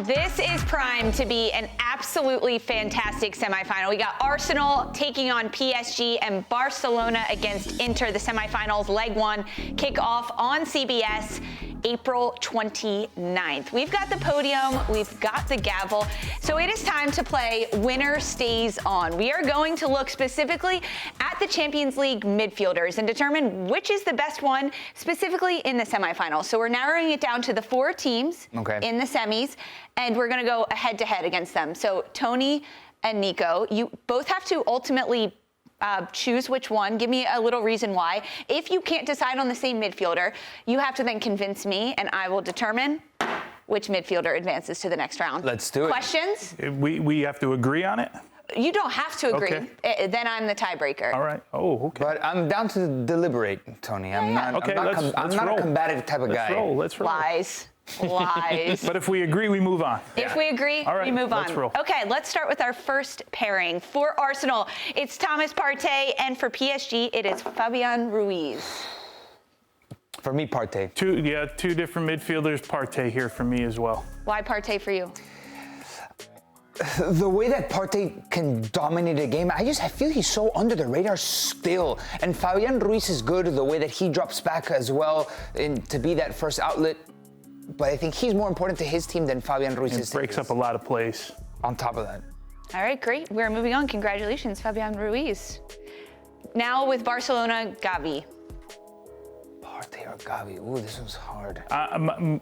This is primed to be an absolutely fantastic semifinal. We got Arsenal taking on PSG and Barcelona against Inter. The semifinals, leg one, kick off on CBS April 29th. We've got the podium, we've got the gavel, so it is time to play Winner Stays On. We are going to look specifically at the Champions League midfielders and determine which is the best one specifically in the semifinals. So we're narrowing it down to the 4 teams in the semis, and we're going to go head-to-head against them. So Tony and Nico, you both have to ultimately choose which one. Give me a little reason why. If you can't decide on the same midfielder, you have to then convince me, and I will determine which midfielder advances to the next round. Let's do it. Questions? We have to agree on it? You don't have to agree. Okay. Then I'm the tiebreaker. All right. Oh, okay. But I'm down to deliberate, Tony. I'm not a combative type of guy. Let's roll. Lies. But if we agree, we move on. If we agree, All right, we move on. let's roll. Okay, let's start with our first pairing. For Arsenal, it's Thomas Partey, and for PSG, it is Fabián Ruiz. For me, Partey. Two different midfielders. Partey here for me as well. Why Partey for you? The way that Partey can dominate a game, I feel he's so under the radar still. And Fabián Ruiz is good the way that he drops back as well to be that first outlet. But I think he's more important to his team than Fabián Ruiz is. It breaks up a lot of plays. On top of that. All right, great. We're moving on. Congratulations, Fabián Ruiz. Now with Barcelona, Gavi. Partey or Gavi? Ooh, this one's hard.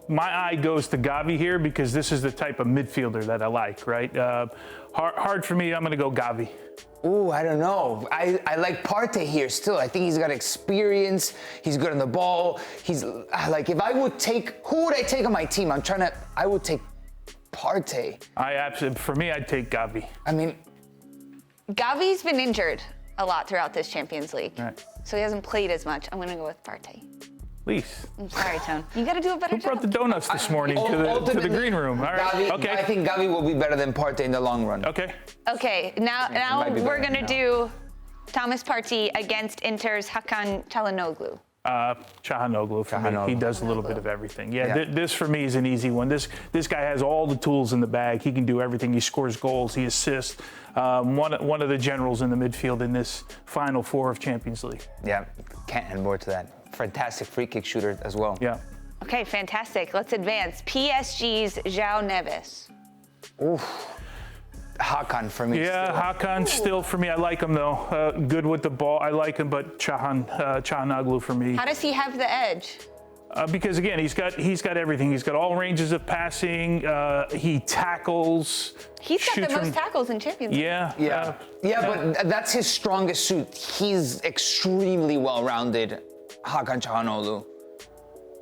My eye goes to Gavi here because this is the type of midfielder that I like, right? Hard for me. I'm going to go Gavi. Ooh, I don't know. I like Partey here still. I think he's got experience. He's good on the ball. He's like, if I would take, who would I take on my team? I would take Partey. For me, I'd take Gavi. I mean, Gavi's been injured a lot throughout this Champions League. Right. So he hasn't played as much. I'm going to go with Partey. Please. I'm sorry, Tone. You got to do a better Who job. brought the donuts this morning to the green room? All right. Gavi, Okay. I think Gavi will be better than Partey in the long run. Okay. Okay, now we're going to do Thomas Partey against Inter's Hakan Çalhanoğlu. Çalhanoğlu for me. He does a little bit of everything. This for me is an easy one. This guy has all the tools in the bag. He can do everything. He scores goals. He assists. One of the generals in the midfield in this Final Four of Champions League. Yeah, can't add more to that. Fantastic free kick shooter as well. Yeah. Okay, fantastic. Let's advance. PSG's João Neves. Oof. Hakan for me. Yeah, still. Hakan still for me. I like him though. Good with the ball. I like him, but Çalhanoğlu for me. How does he have the edge? Because again, he's got everything. He's got all ranges of passing. He tackles. He's got the most tackles in Champions League. Yeah. But that's his strongest suit. He's extremely well-rounded. Hakan Çalhanoğlu.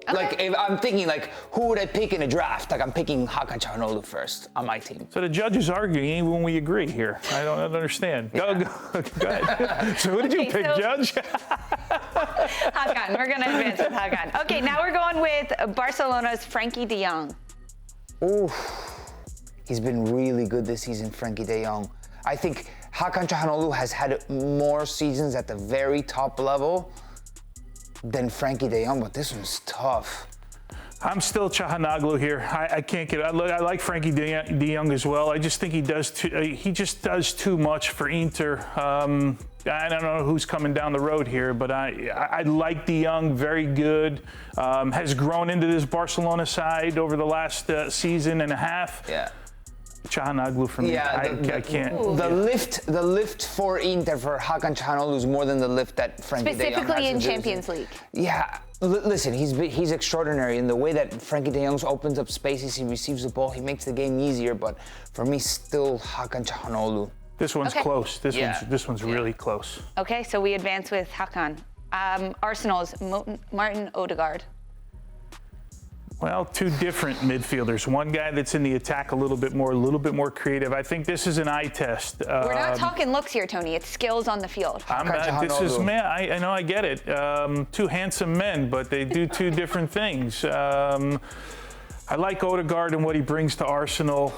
Okay. Like, if I'm thinking, like, who would I pick in a draft? Like, I'm picking Hakan Çalhanoğlu first on my team. So the judge is arguing when we agree here. I don't understand. Yeah. Go ahead. So who did you pick, Judge? Hakan. We're going to advance with Hakan. Okay, now we're going with Barcelona's Frenkie de Jong. Ooh, he's been really good this season, Frenkie de Jong. I think Hakan Çalhanoğlu has had more seasons at the very top level than Frenkie de Jong, but this one's tough. I'm still Çalhanoğlu here. I can't get it. I like Frenkie de Jong as well. I just think he just does too much for Inter. I don't know who's coming down the road here, but I like de Jong, very good. Has grown into this Barcelona side over the last season and a half. Yeah. Çalhanoğlu for me. Yeah, I can't. The lift for Inter for Hakan Çalhanoğlu is more than the lift that Frenkie de Jong has. Specifically in Champions League. Yeah, listen, he's extraordinary in the way that Frenkie de Jong opens up spaces, he receives the ball, he makes the game easier. But for me, still Hakan Çalhanoğlu. This one's close. This one's really close. Okay, so we advance with Hakan. Arsenal's Martin Ødegaard. Well, two different midfielders. One guy that's in the attack a little bit more creative. I think this is an eye test. We're not talking looks here, Tony. It's skills on the field. I know, I get it. Two handsome men, but they do two different things. I like Ødegaard and what he brings to Arsenal.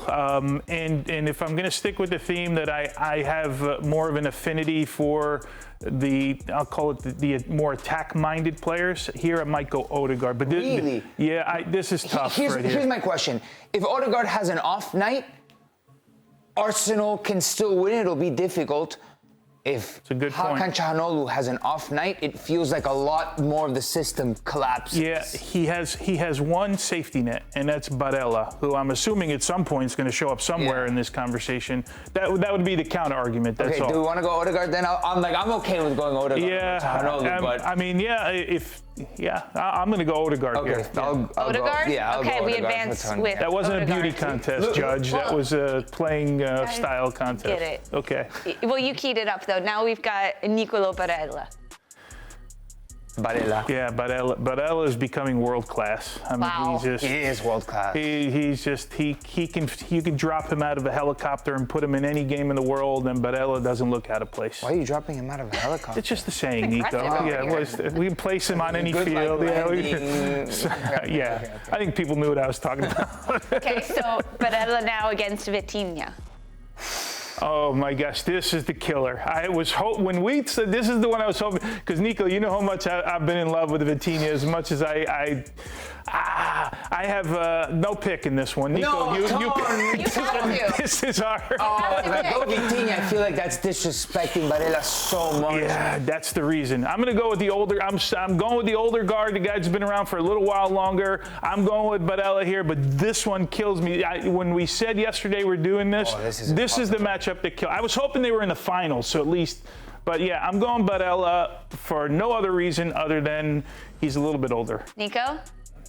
And if I'm going to stick with the theme that I have more of an affinity for I'll call it the more attack-minded players, here I might go Ødegaard. But Really? This is tough right here. Here's my question. If Ødegaard has an off night, Arsenal can still win. It'll be difficult. If It's a good point. Hakan Çalhanoğlu has an off night, it feels like a lot more of the system collapses. Yeah, he has one safety net, and that's Barella, who I'm assuming at some point is going to show up somewhere in this conversation. That would be the counter argument. That's Okay, all. do we want to go Ødegaard then? I'm okay with going Ødegaard. Yeah, Çalhanoğlu, but I mean, I'm going to go Ødegaard okay, here. I'll Ødegaard? go, I'll Okay, go we Ødegaard advance for Tony. with That wasn't a beauty Ødegaard. contest, Judge. That was a playing style contest. Get it. Okay. Well, you keyed it up, though. Now we've got Nicolò Barella. Barella. Yeah, Barella is becoming world class. I mean, Wow. he is world class. You can drop him out of a helicopter and put him in any game in the world, and Barella doesn't look out of place. Why are you dropping him out of a helicopter? It's just a saying, Nico. Impressive over We can place him on any Good, like, field. landing. Okay. I think people knew what I was talking about. Okay, so Barella now against Vitinha. Oh my gosh, this is the killer. I was when we said this is the one I was hoping, because Nico, you know how much I've been in love with Vitinha, as much as I have no pick in this one. Nico, No, you You have to. this is our. If I go Vitinha, I feel like that's disrespecting Barella so much. Yeah, that's the reason. I'm going to go with the older. I'm going with the older guard. The guy's been around for a little while longer. I'm going with Barella here, but this one kills me. When we said yesterday we're doing this, this is the matchup that kills. I was hoping they were in the finals, so at least. But yeah, I'm going Barella for no other reason other than he's a little bit older. Nico?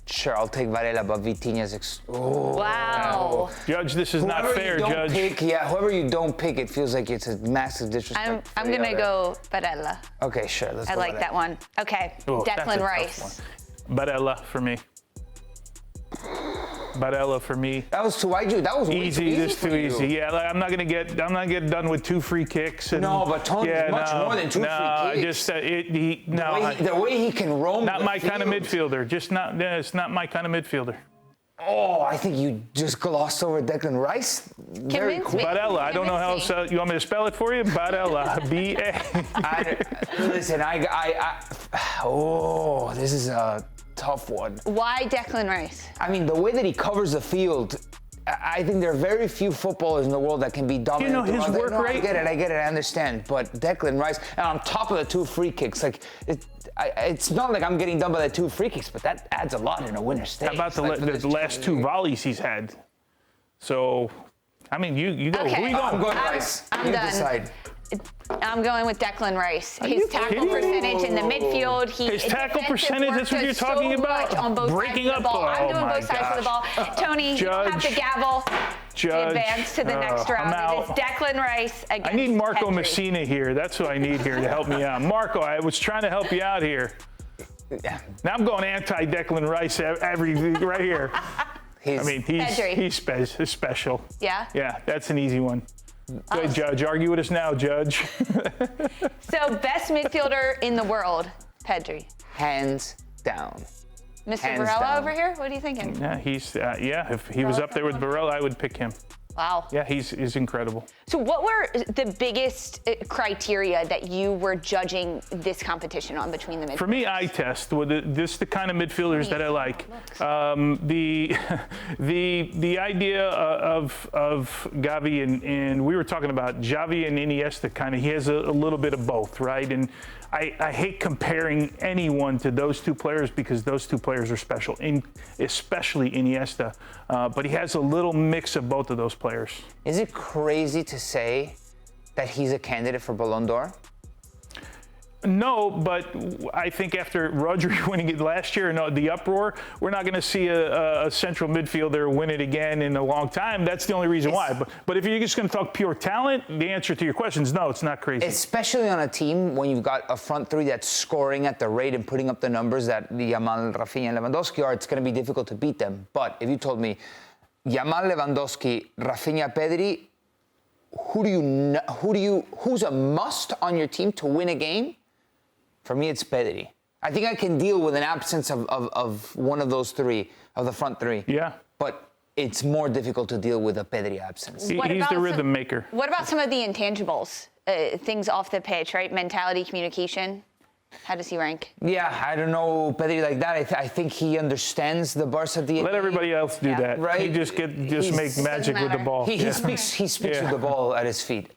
Sure, I'll take Barella, but Vitinha's. Wow. Judge, this is not fair, Judge. Whoever you don't pick, it feels like it's a massive disrespect. I'm going to go Barella. Okay, sure. Let's I go like Barella. that one. Okay, Oh, that's a Declan tough Rice. one. Barella for me. Barella for me. That was too wide. That was way Easy, too easy this for too you. easy. Yeah, like, I'm not gonna get done with 2 free kicks. And, No, but Tony's much more than 2 free kicks. The way he can roam. Not the my kind of field. midfielder. It's not my kind of midfielder. Oh, I think you just glossed over Declan Rice. Very Convince cool. me. Barella. I don't know how else. You want me to spell it for you? Barella. B-A. Listen, oh, this is a tough one. Why Declan Rice? I mean, the way that he covers the field, I think there are very few footballers in the world that can be dominant. You know his work rate? I get it, I understand. But Declan Rice, and on top of the 2 free kicks, like it's not like I'm getting done by the 2 free kicks, but that adds a lot in a winner's stakes. How about the last 2 volleys he's had? So, I mean, you go. Okay. Who you I'm going? going Rice. I'm you done. decide. I'm going with Declan Rice. you His tackle kidding me? percentage in the midfield. His tackle defensive percentage, work that's what you're does talking so about? much on both Breaking sides of the up? ball. I'm Oh doing my both sides of the ball. Tony, you have the Judge. gavel. Judge. Advance to the next I'm round. out. It is Declan Rice against I need Marco Pedri. Messina here. That's who I need here to help me out. Marco, I was trying to help you out here. Yeah. Now I'm going anti-Declan Rice right here. He's, I mean, Pedri. he's special. Yeah? Yeah, that's an easy one. Go ahead, Judge. Argue with us now, Judge. So, best midfielder in the world, Pedri. hands down. Mr. Hands Barella down. over here? What are you thinking? Yeah, if he was up there with Barella, I would pick him. Wow. Yeah, he's incredible. So what were the biggest criteria that you were judging this competition on between the midfielders? For me, eye test. This the kind of midfielders that I like. The idea of Gavi and we were talking about Xavi and Iniesta. Kind of, he has a little bit of both, right? And I hate comparing anyone to those 2 players because those 2 players are special, especially Iniesta. But he has a little mix of both of those players. Is it crazy to say that he's a candidate for Ballon d'Or? No, but I think after Rodri winning it last year and the uproar, we're not going to see a central midfielder win it again in a long time. That's the only reason why. But if you're just going to talk pure talent, the answer to your question is no, it's not crazy. Especially on a team when you've got a front 3 that's scoring at the rate and putting up the numbers that Yamal, Rafinha, and Lewandowski are, it's going to be difficult to beat them. But if you told me Yamal, Lewandowski, Rafinha, Pedri, who's a must on your team to win a game? For me, it's Pedri. I think I can deal with an absence of one of those 3, of the front 3. Yeah. but it's more difficult to deal with a Pedri absence. He's What the about rhythm some- maker. What about some of the intangibles, things off the pitch, right? Mentality, communication. How does he rank? Yeah, I don't know Pedri like that. I think he understands the Barca DNA. Let everybody else do that. right. He just make magic with the matter. ball. He Yeah. speaks Yeah. with the ball at his feet.